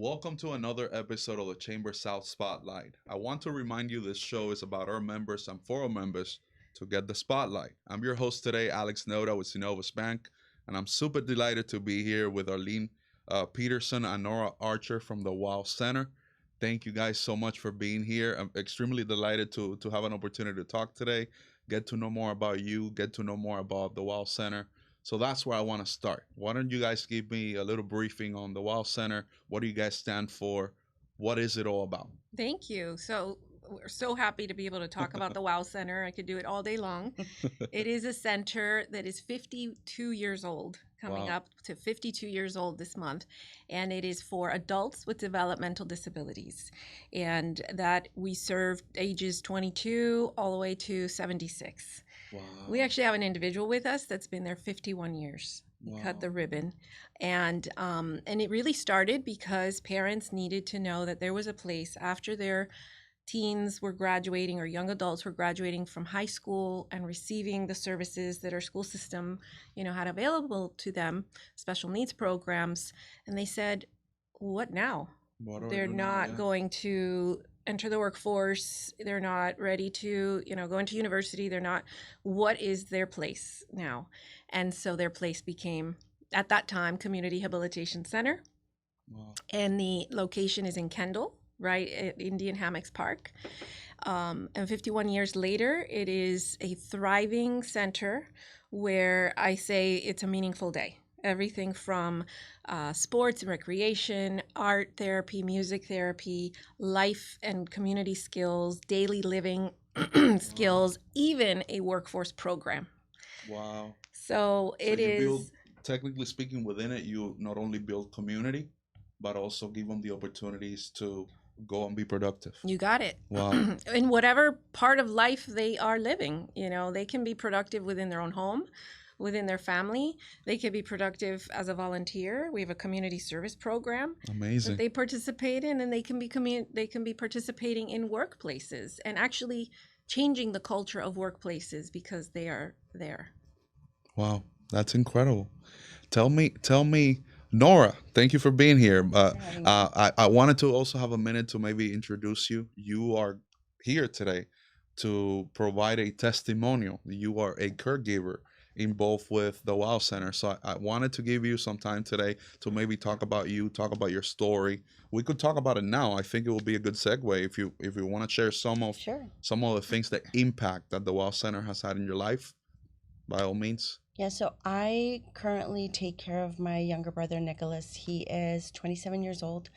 Welcome to another episode of the ChamberSOUTH Spotlight. I want to remind you this show is about our members and for our members to get the spotlight. I'm your host today, Alex Noda with Synovus Bank, and I'm super delighted to be here with Arlene Peterson and Nora Archer from the Wow Center. Thank you guys so much for being here. I'm extremely delighted to have an opportunity to talk today, get to know more about you, get to know more about the Wow Center. So that's where I want to start. Why don't you guys give me a little briefing on the Wow Center? What do you guys stand for? What is it all about? Thank you. We're so happy to be able to talk about the Wow Center. I could do it all day long. It is a center that is 52 years old, coming Wow. up to 52 years old this month, and it is for adults with developmental disabilities. And that we serve ages 22 all the way to 76. Wow. We actually have an individual with us that's been there 51 years. We cut the ribbon, and it really started because parents needed to know that there was a place after their teens were graduating or young adults were graduating from high school and receiving the services that our school system, had available to them, special needs programs, and they said, "What now?" What are we They're doing now? not Yeah. going to enter the workforce. They're not ready to, go into university. They're not. What is their place now? And so their place became, at that time, Community Rehabilitation Center. Wow. And the location is in Kendall, right at Indian Hammocks Park. And 51 years later, it is a thriving center where I say it's a meaningful day. Everything from sports and recreation, art therapy, music therapy, life and community skills, daily living skills, even a workforce program. Wow. So So it you build, is. technically speaking, within it, you not only build community, but also give them the opportunities to go and be productive. You got it. Wow. In whatever part of life they are living, they can be productive within their own home, within their family. They can be productive as a volunteer. We have a community service program that Amazing. they participate in, and they can be participating in workplaces and actually changing the culture of workplaces because they are there. Wow. That's incredible. Tell me, Nora, thank you for being here. For having me. I wanted to also have a minute to maybe introduce you. You are here today to provide a testimonial. You are a caregiver involved with the Wow Center. So I wanted to give you some time today to maybe talk about you, talk about your story. We could talk about it now. I think it will be a good segue if you want to share Sure. some of the things that impact that the Wow Center has had in your life, by all means. Yeah, so I currently take care of my younger brother, Nicholas. He is 27 years old.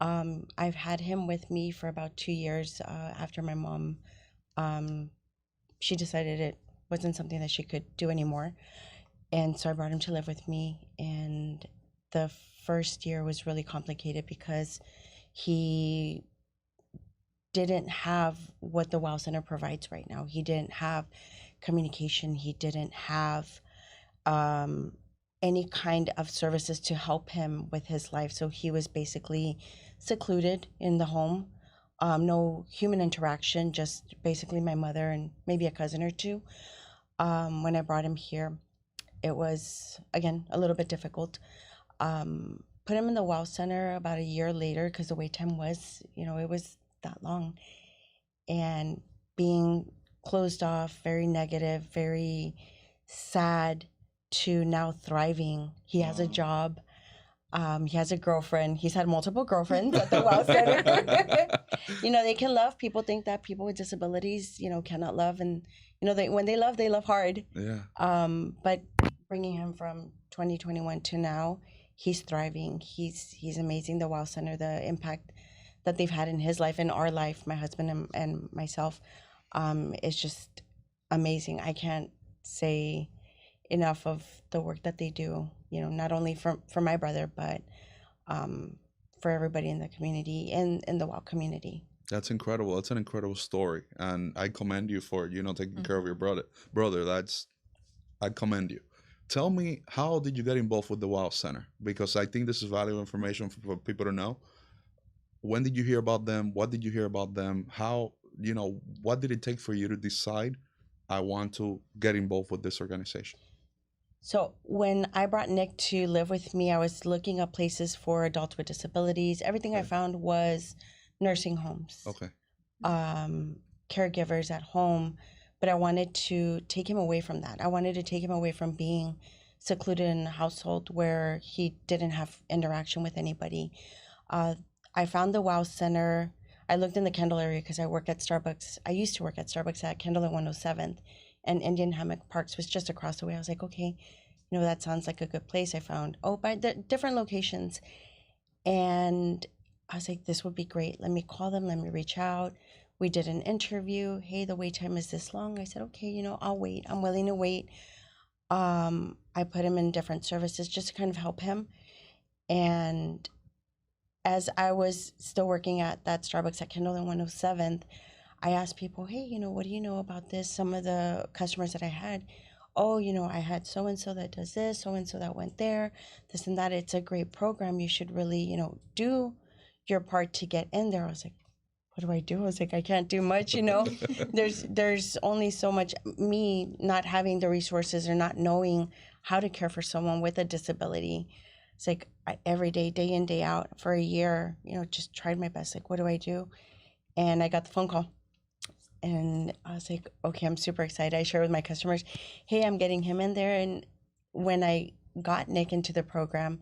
I've had him with me for about 2 years after my mom, um, she decided it wasn't something that she could do anymore. And so I brought him to live with me. And the first year was really complicated because he didn't have what the Wow Center provides right now. He didn't have communication. He didn't have um, any kind of services to help him with his life. So he was basically secluded in the home. No human interaction, just basically my mother and maybe a cousin or two. When I brought him here, it was, again, a little bit difficult. Put him in the Wow Center about a year later because the wait time was, it was that long. And being closed off, very negative, very sad, to now thriving. He has a Wow. job. He has a girlfriend. He's had multiple girlfriends at the Wow Center. They can love. People think that people with disabilities, cannot love, and when they love hard. Yeah. But bringing him from 2021 to now, he's thriving. He's amazing. The Wow Center, the impact that they've had in his life and our life, my husband and myself, is just amazing. I can't say enough of the work that they do, not only for my brother, but for everybody in the community and in the WOW community. That's incredible. That's an incredible story, and I commend you for taking care of Mhm. your brother. Brother, I commend you. Tell me, how did you get involved with the Wow Center? Because I think this is valuable information for people to know. When did you hear about them? What did you hear about them? How what did it take for you to decide I want to get involved with this organization? So when I brought Nick to live with me, I was looking up places for adults with disabilities. Everything I Okay. found was nursing homes, Okay. caregivers at home, but I wanted to take him away from that. I wanted to take him away from being secluded in a household where he didn't have interaction with anybody. Uh, I found the WOW Center. I looked in the Kendall area because I work at Starbucks. I used to work at Starbucks at Kendall and 107th, and Indian Hammock Parks was just across the way. I was like, okay, that sounds like a good place. I found, by the different locations. And I was like, this would be great. Let me call them. Let me reach out. We did an interview. Hey, the wait time is this long. I said, okay, I'll wait. I'm willing to wait. I put him in different services just to kind of help him. And as I was still working at that Starbucks at Kendall and 107th, I asked people, hey, what do you know about this? Some of the customers that I had, I had so-and-so that does this, so-and-so that went there, this and that. It's a great program. You should really, do your part to get in there. I was like, what do I do? I was like, I can't do much, There's only so much. Me not having the resources or not knowing how to care for someone with a disability. It's like every day, day in, day out for a year, just tried my best. Like, what do I do? And I got the phone call. And I was like, okay, I'm super excited. I share with my customers, hey, I'm getting him in there. And when I got Nick into the program,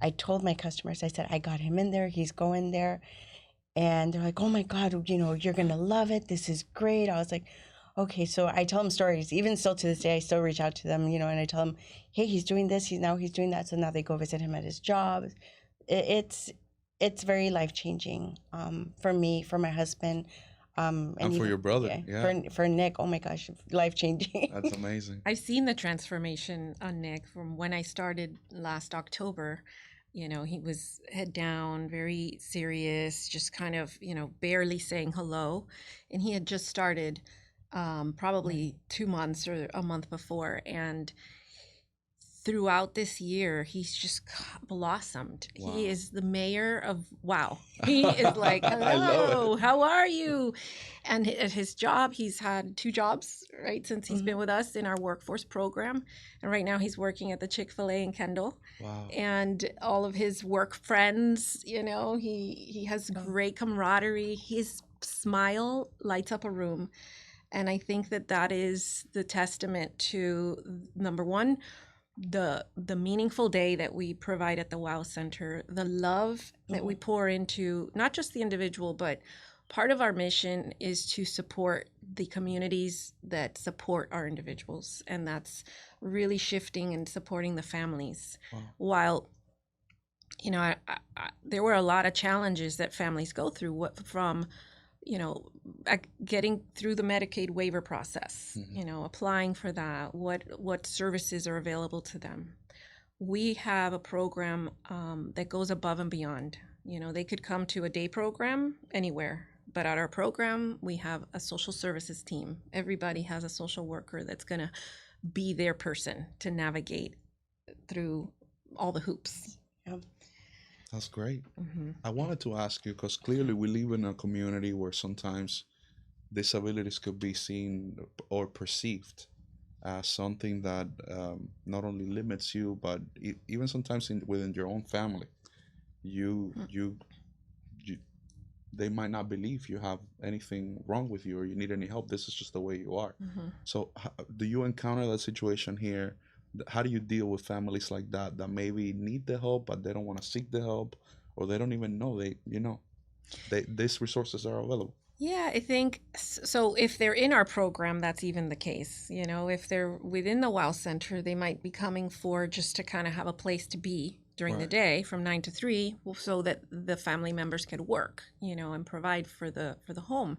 I told my customers, I said, I got him in there. He's going there. And they're like, oh my God, you're going to love it. This is great. I was like, okay. So I tell them stories. Even still to this day, I still reach out to them, and I tell them, hey, he's doing this. He's doing that. So now they go visit him at his job. It's very life-changing for me, for my husband. And for your brother. Yeah. For Nick, oh my gosh, life-changing. That's amazing. I've seen the transformation on Nick from when I started last October. He was head down, very serious, just kind of, barely saying hello. And he had just started probably 2 months or a month before. And throughout this year, he's just blossomed. Wow. He is the mayor of WOW. He is like, hello, how are you? And at his job, he's had 2 jobs, right, since he's been with us in our workforce program. And right now he's working at the Chick-fil-A in Kendall. Wow. And all of his work friends, he has great camaraderie. His smile lights up a room. And I think that is the testament to, number one, the meaningful day that we provide at the WOW Center, the love that we pour into not just the individual, but part of our mission is to support the communities that support our individuals. And that's really shifting and supporting the families. Wow. While, there were a lot of challenges that families go through from getting through the Medicaid waiver process, applying for that, what services are available to them. We have a program that goes above and beyond. They could come to a day program anywhere, but at our program, we have a social services team. Everybody has a social worker that's going to be their person to navigate through all the hoops. Yep. That's great. Mm-hmm. I wanted to ask you, because clearly we live in a community where sometimes disabilities could be seen or perceived as something that not only limits you, but even sometimes within your own family, they might not believe you have anything wrong with you or you need any help. This is just the way you are. Mm-hmm. So do you encounter that situation here? How do you deal with families like that maybe need the help, but they don't want to seek the help, or they don't even know these resources are available? Yeah, I think so. If they're in our program, that's even the case. If they're within the WOW Center, they might be coming for just to kind of have a place to be during the day from 9 to 3, so that the family members could work, and provide for the home.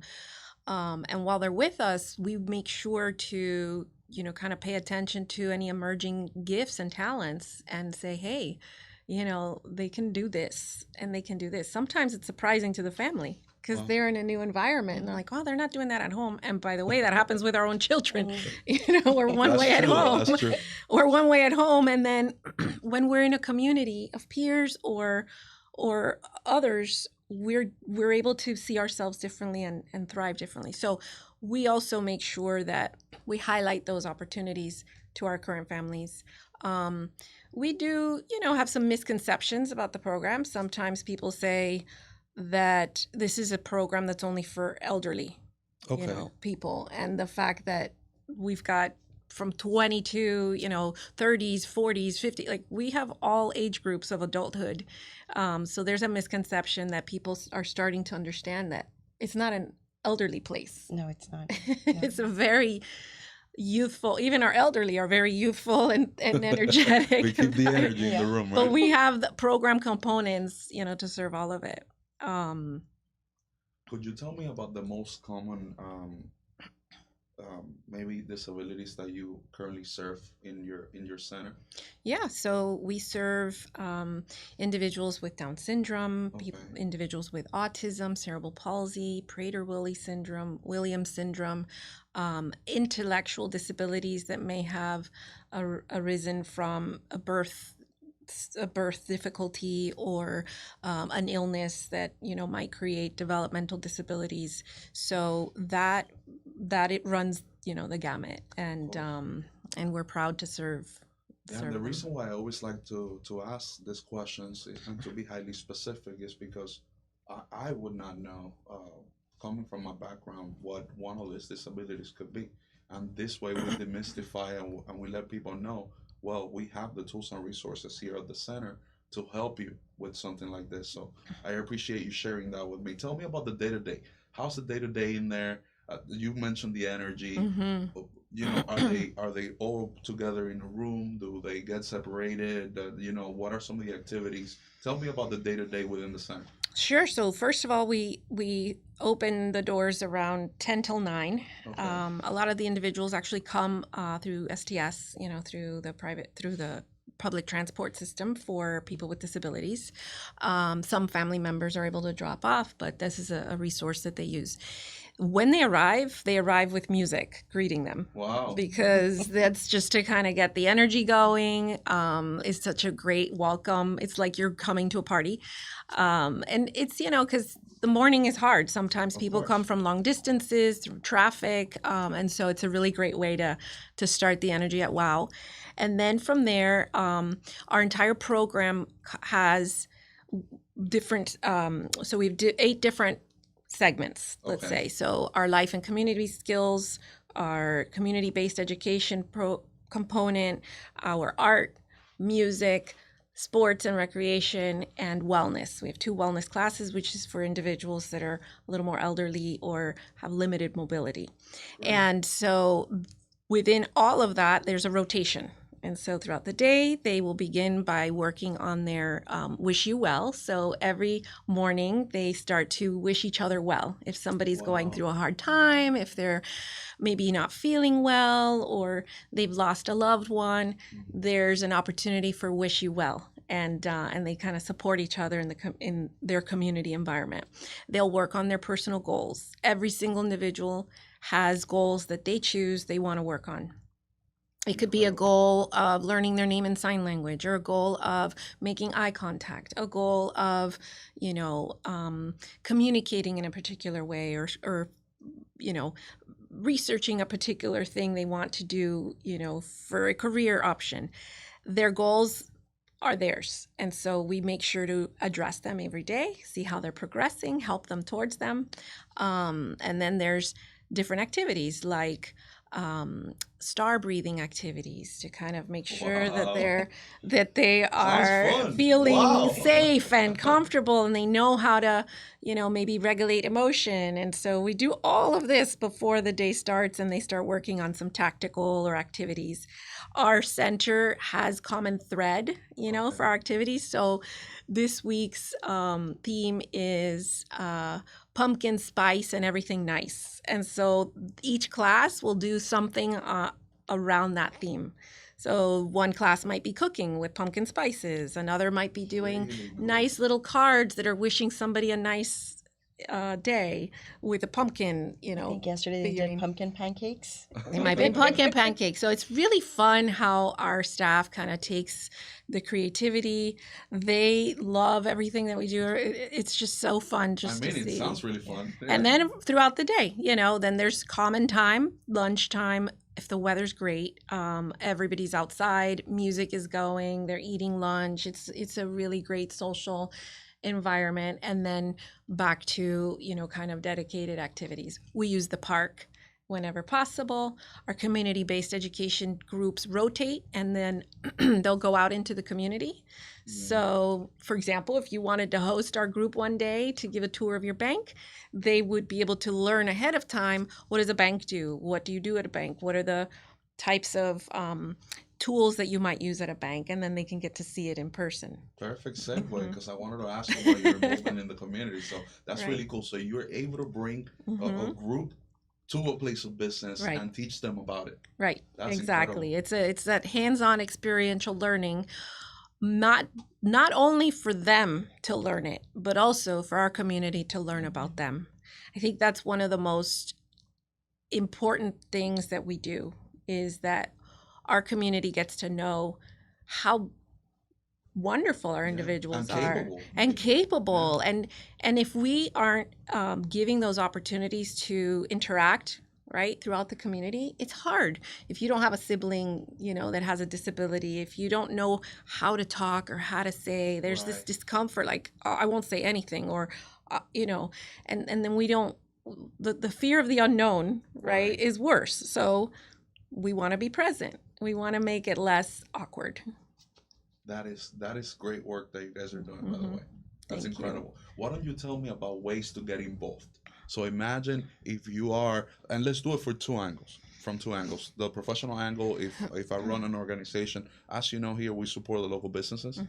And while they're with us, we make sure to kind of pay attention to any emerging gifts and talents and say, hey, they can do this and they can do this. Sometimes it's surprising to the family because they're in a new environment and they're like, oh, they're not doing that at home. And by the way, that happens with our own children. We're one way at home. That's true. We're one way at home. And then when we're in a community of peers or others, we're able to see ourselves differently and thrive differently. So we also make sure that we highlight those opportunities to our current families. We do, have some misconceptions about the program. Sometimes people say that this is a program that's only for elderly, Okay. people. And the fact that we've got from 20 to, 30s, 40s, 50, like we have all age groups of adulthood. So there's a misconception that people are starting to understand that it's not an elderly place. No, it's not. It's a very youthful, even our elderly are very youthful and energetic. We keep the energy in Yeah. the room, right? But we have the program components, to serve all of it. Could you tell me about the most common maybe disabilities that you currently serve in your center? Yeah, so we serve individuals with Down syndrome, Okay. individuals with autism, cerebral palsy, Prader-Willi syndrome, Williams syndrome, intellectual disabilities that may have arisen from a birth difficulty or an illness that might create developmental disabilities. So that it runs the gamut, and we're proud to serve. Yeah, and the reason why I always like to ask these questions and to be highly specific is because I would not know, coming from my background, what one of these disabilities could be. And this way we demystify and we let people know, well, we have the tools and resources here at the center to help you with something like this. So I appreciate you sharing that with me. Tell me about the day-to-day. How's the day-to-day in there? You mentioned the energy. Mm-hmm. Are they all together in a room? Do they get separated? What are some of the activities? Tell me about the day-to-day within the center. Sure. So first of all, we open the doors around 10 till 9. Okay. A lot of the individuals actually come through STS, through the public transport system for people with disabilities. Some family members are able to drop off, but this is a resource that they use. When they arrive with music greeting them. Wow. Because that's just to kind of get the energy going. It's such a great welcome. It's like you're coming to a party. And it's, because the morning is hard. Sometimes Of people course. come from long distances through traffic. And so it's a really great way to start the energy at WOW. And then from there, our entire program has different, so we've 8 different segments, let's Okay. say. So our life and community skills, our community-based education component, our art, music, sports and recreation, and wellness. We have 2 wellness classes, which is for individuals that are a little more elderly or have limited mobility. Right. And so within all of that, there's a rotation. And so throughout the day, they will begin by working on their wish you well. So every morning, they start to wish each other well. If somebody's going Wow. through a hard time, if they're maybe not feeling well, or they've lost a loved one, there's an opportunity for wish you well. And they kind of support each other in their community environment. They'll work on their personal goals. Every single individual has goals that they choose they want to work on. It could be a goal of learning their name in sign language, or a goal of making eye contact, a goal of, communicating in a particular way, or researching a particular thing they want to do, for a career option. Their goals are theirs. And so we make sure to address them every day, see how they're progressing, help them towards them. And then there's different activities like star breathing activities to kind of make sure Wow. that they are fun. feeling Wow. safe and comfortable, and they know how to maybe regulate emotion. And so we do all of this before the day starts and they start working on some tactical or activities. Our center has common thread for our activities. So this week's theme is pumpkin spice and everything nice. And so each class will do something around that theme. So one class might be cooking with pumpkin spices. Another might be doing Really cool. nice little cards that are wishing somebody a nice day with a pumpkin, I think yesterday they figurine. did pumpkin pancakes. It might be pumpkin pancakes. So it's really fun how our staff kind of takes the creativity. They love everything that we do. It's just so fun just to it see. sounds really fun. And then throughout the day, then there's common time, lunchtime, if the weather's great, everybody's outside, music is going, they're eating lunch. It's a really great social environment. And then back to, kind of dedicated activities. We use the park whenever possible. Our community-based education groups rotate, and then they'll go out into the community. So, for example, if you wanted to host our group one day to give a tour of your bank, they would be able to learn ahead of time, what does a bank do? What do you do at a bank? What are the types of tools that you might use at a bank? And then they can get to see it in person. Perfect segue, because I wanted to ask you about your involvement in the community. So that's Right. really cool. So you're able to bring a group to a place of business Right. and teach them about it. Right. That's Exactly. incredible. It's that hands-on experiential learning, not only for them to learn it, but also for our community to learn about them. I think that's one of the most important things that we do, is that our community gets to know how wonderful our individuals And are capable. and capable. And if we aren't giving those opportunities to interact right throughout the community, it's hard. If you don't have a sibling that has a disability, if you don't know how to talk or how to say, there's this Right. discomfort, like, "Oh, I won't say anything," or and then we don't, the fear of the unknown, right, Right. is worse. So we want to be present. We want to make it less awkward. That is great work that you guys are doing, by the Mhm. way. That's Thank you. incredible. Why don't you tell me about ways to get involved? So imagine if you are, and let's do it for two angles. From two angles. The professional angle, if I run an organization, as you know here, we support the local businesses.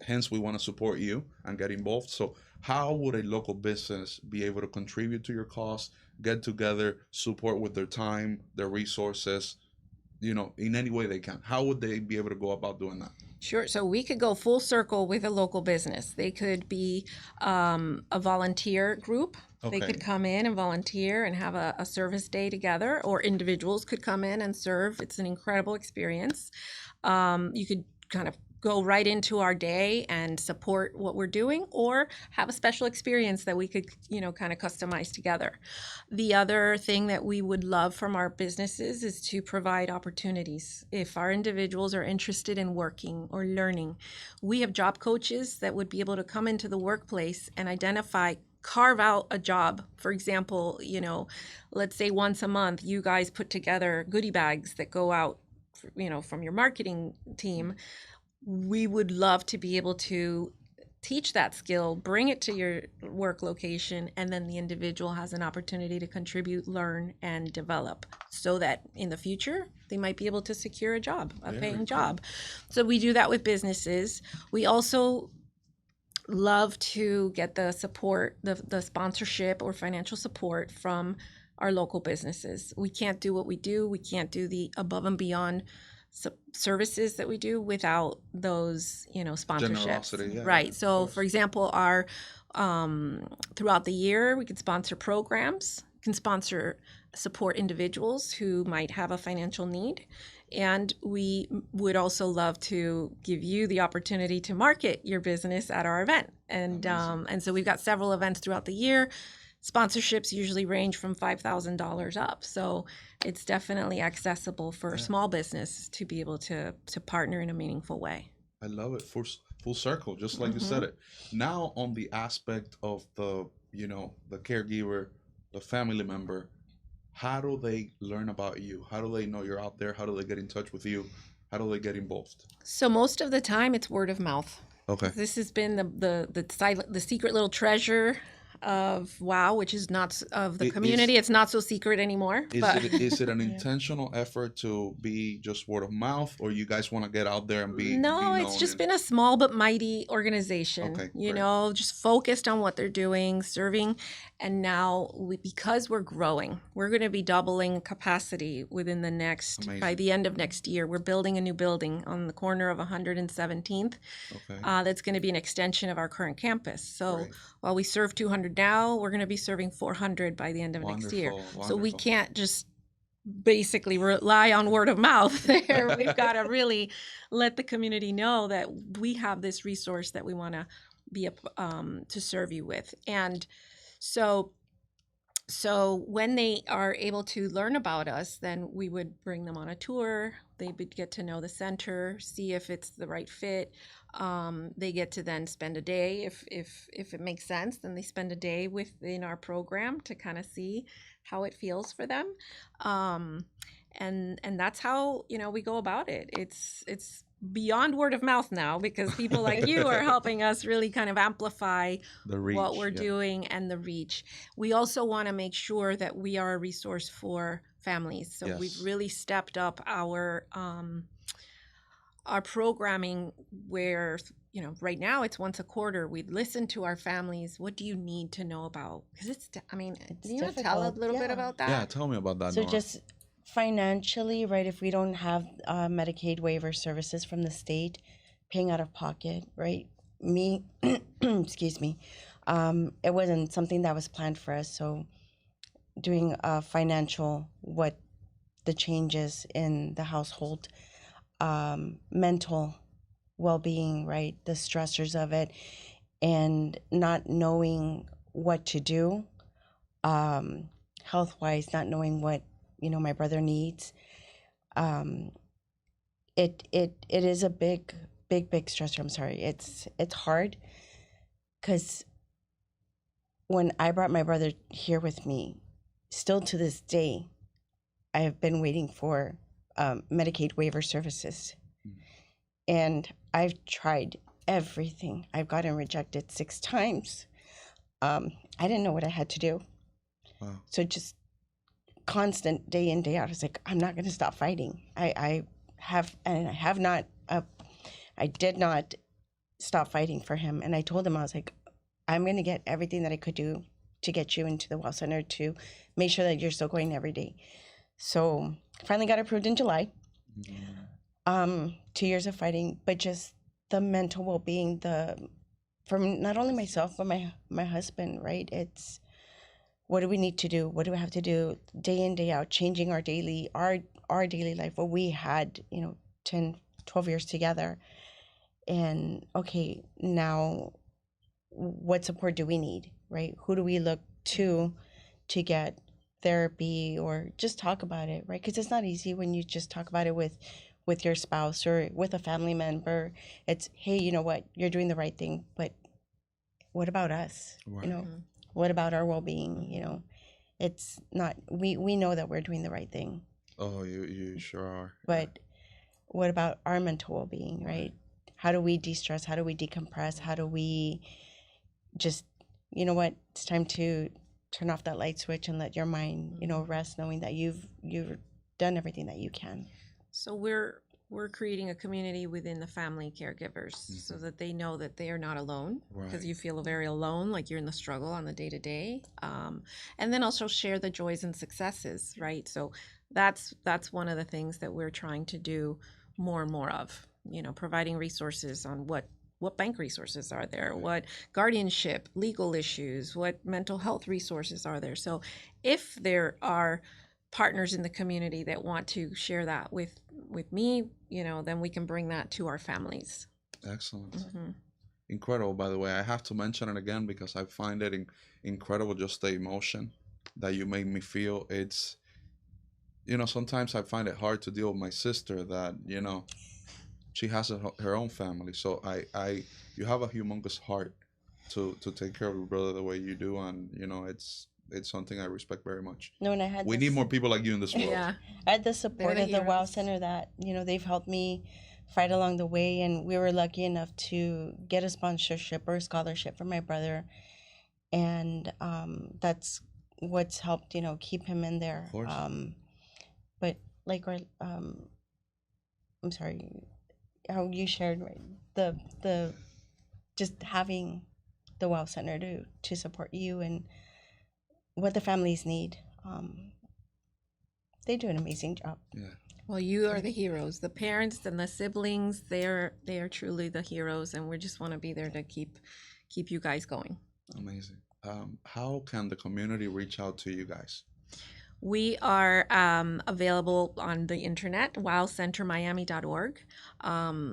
Hence, we want to support you and get involved. So how would a local business be able to contribute to your cause, get together, support with their time, their resources, in any way they can? How would they be able to go about doing that? Sure. So we could go full circle with a local business. They could be a volunteer group. They Okay. could come in and volunteer and have a service day together, or individuals could come in and serve. It's an incredible experience. You could kind of go right into our day and support what we're doing, or have a special experience that we could, kind of customize together. The other thing that we would love from our businesses is to provide opportunities. If our individuals are interested in working or learning, we have job coaches that would be able to come into the workplace and carve out a job. For example, let's say once a month, you guys put together goodie bags that go out, from your marketing team. We would love to be able to teach that skill, bring it to your work location, and then the individual has an opportunity to contribute, learn, and develop, so that in the future they might be able to secure a job, a Very paying cool. job. So we do that with businesses. We also love to get the support, the sponsorship or financial support from our local businesses. We can't do what we do. We can't do the above and beyond services that we do without those, sponsorships. Generosity, yeah, Right. of So, course. for example, our throughout the year, we can sponsor programs, can sponsor support individuals who might have a financial need. And we would also love to give you the opportunity to market your business at our event. And Amazing. and so we've got several events throughout the year. Sponsorships usually range from $5,000 up. So it's definitely accessible for a Yeah. small business to be able to partner in a meaningful way. I love it. Full circle, just like you said it. Now on the aspect of the caregiver, the family member, how do they learn about you? How do they know you're out there? How do they get in touch with you? How do they get involved? So most of the time it's word of mouth. Okay. This has been the secret little treasure of WOW, which is not of the community. It's not so secret anymore. Is it an intentional effort to be just word of mouth, or you guys want to get out there and be No, it's just been a small but mighty organization, Okay, great. just focused on what they're doing, serving. And now, because we're growing, we're going to be doubling capacity within by Amazing. the end of next year. We're building a new building on the corner of 117th. Okay. That's going to be an extension of our current campus. So Great. while we serve 200 now, we're going to be serving 400 by the end of next year. Wonderful, So we wonderful. can't just basically rely on word of mouth there. We've got to really let the community know that we have this resource that we want to be to serve you with. And so So when they are able to learn about us, then we would bring them on a tour. They would get to know the center, see if it's the right fit. They get to then spend a day, if it makes sense, then they spend a day within our program to kind of see how it feels for them. And that's how, we go about it. It's beyond word of mouth now, because people like you are helping us really kind of amplify The reach, what we're doing and the reach. We also want to make sure that we are a resource for families. So we've Yes. really stepped up our programming, where right now it's once a quarter. We listen to our families. What do you need to know about? Because It's do you want to tell a difficult, little bit yeah. about that? Yeah, tell me about that, So Nora. just financially, right, if we don't have Medicaid waiver services from the state, paying out of pocket, right? Me, excuse me, it wasn't something that was planned for us. So doing financial, what the changes in the household, mental well-being, right, the stressors of it, and not knowing what to do, health-wise, not knowing what my brother needs. It is a big stressor. I'm sorry. It's hard, because when I brought my brother here with me, still to this day, I have been waiting for Medicaid waiver services, and I've tried everything. I've gotten rejected 6 times. I didn't know what I had to do. Wow. So just constant day in, day out. I was like, I'm not going to stop fighting. I did not stop fighting for him. And I told him, I was like, I'm going to get everything that I could do to get you into the WOW Center, to make sure that you're still going every day. So finally got approved in July. 2 years of fighting, but just the mental well-being, from not only myself, but my husband, right? It's, what do we need to do? What do we have to do day in, day out, changing our daily life, what we had, 10, 12 years together. And okay, now what support do we need, right? Who do we look to get therapy, or just talk about it, right? Because it's not easy when you just talk about it with your spouse or with a family member. It's, hey, you know what? You're doing the right thing, but what about us? Right. What about our well-being? It's not, we know that we're doing the right thing, Oh, you sure are. but what about our mental well-being, right? How do we de-stress? How do we decompress? How do we just, it's time to turn off that light switch and let your mind, rest, knowing that you've done everything that you can. So we're creating a community within the family caregivers, so that they know that they are not alone, because Right. you feel very alone, like you're in the struggle on the day-to-day. And then also share the joys and successes, right? So that's one of the things that we're trying to do more and more of, providing resources on what bank resources are there, what guardianship, legal issues, what mental health resources are there. So if there are partners in the community that want to share that with me, then we can bring that to our families. Excellent. Incredible, by the way. I have to mention it again because I find it incredible, just the emotion that you made me feel. It's, sometimes I find it hard to deal with my sister that, she has her own family. So you have a humongous heart to take care of your brother the way you do. And, it's something I respect very much. No, and I had We need more people like you in this world. Yeah. I had the support They're of the the WOW heroes. Center that, they've helped me fight along the way. And we were lucky enough to get a sponsorship or a scholarship for my brother. And that's what's helped, keep him in there. Of course. But like, I'm sorry, how you shared, right, the just having the WOW Center to support you and what the families need. They do an amazing job. Yeah. Well, you are the heroes. The parents and the siblings, they are truly the heroes, and we just want to be there to keep you guys going. Amazing. How can the community reach out to you guys? We are available on the internet, wowcentermiami.org.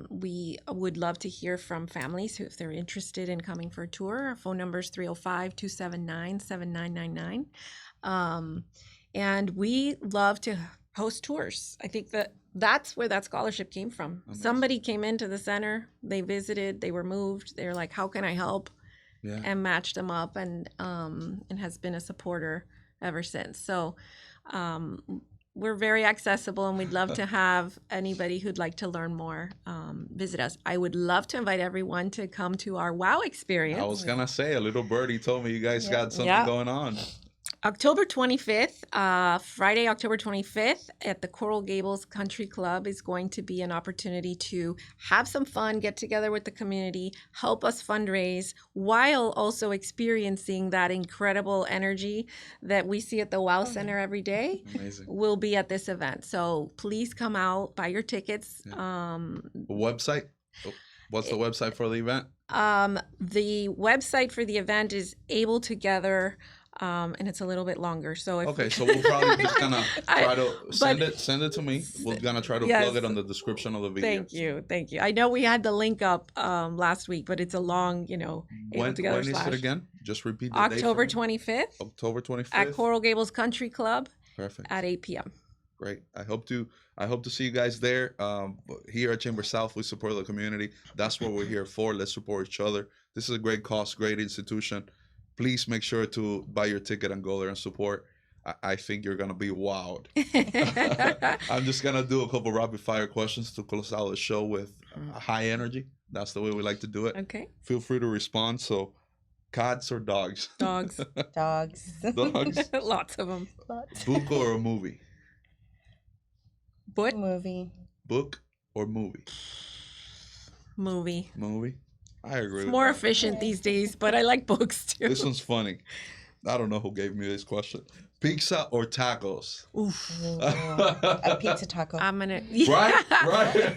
We would love to hear from families who, if they're interested in coming for a tour. Our phone number is 305-279-7999. And we love to host tours. I think that's where that scholarship came from. Amazing. Somebody came into the center, they visited, they were moved. They're like, how can I help? Yeah. And matched them up, and has been a supporter ever since. So we're very accessible, and we'd love to have anybody who'd like to learn more visit us. I would love to invite everyone to come to our WOW experience. I was gonna say, a little birdie told me you guys got something going on. October 25th, Friday, October 25th at the Coral Gables Country Club is going to be an opportunity to have some fun, get together with the community, help us fundraise, while also experiencing that incredible energy that we see at the WOW Center every day. Amazing. Will be at this event. So please come out, buy your tickets. Yeah. Website? What's the website for the event? The website for the event is Able Together. And it's a little bit longer. So so we'll probably just gonna try to send it to me. We're gonna try to plug it on the description of the video. Thank you. I know we had the link up last week, but it's a long, When is it again? Just repeat the October date. 25th. October 25th at Coral Gables Country Club. Perfect. At 8 p.m. Great. I hope to see you guys there. Here at Chamber South, we support the community. That's what we're here for. Let's support each other. This is a great cause, great institution. Please make sure to buy your ticket and go there and support. I think you're going to be wowed. I'm just going to do a couple rapid fire questions to close out the show with high energy. That's the way we like to do it. Okay. Feel free to respond. So, cats or dogs? Dogs. Dogs. Dogs? Lots of them. Book or a movie? Movie. Book or movie? Movie. Movie? I agree. It's more efficient these days, but I like books too. This one's funny. I don't know who gave me this question. Pizza or tacos? Oof. A pizza taco. I'm gonna. Right.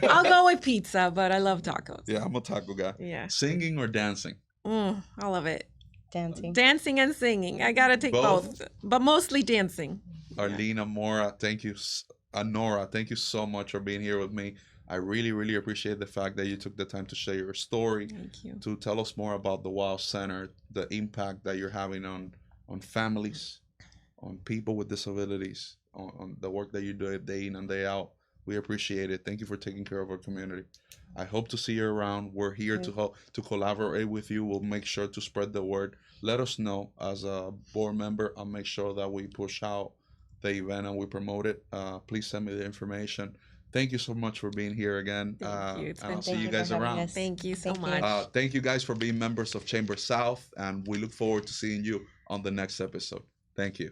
I'll go with pizza, but I love tacos. Yeah, I'm a taco guy. Yeah. Singing or dancing? I love it. Dancing. Dancing and singing. I gotta take both, but mostly dancing. Arlene, Nora, thank you. Nora, thank you so much for being here with me. I really, really appreciate the fact that you took the time to share your story. Thank you. To tell us more about the WOW Center, the impact that you're having on families, on people with disabilities, on the work that you do day in and day out. We appreciate it. Thank you for taking care of our community. I hope to see you around. We're here to help, to collaborate with you. We'll make sure to spread the word. Let us know as a board member. I'll make sure that we push out the event and we promote it. Please send me the information. Thank you so much for being here again. Thank you. And I'll see you guys around. Thank you so much. Thank you guys for being members of Chamber South, and we look forward to seeing you on the next episode. Thank you.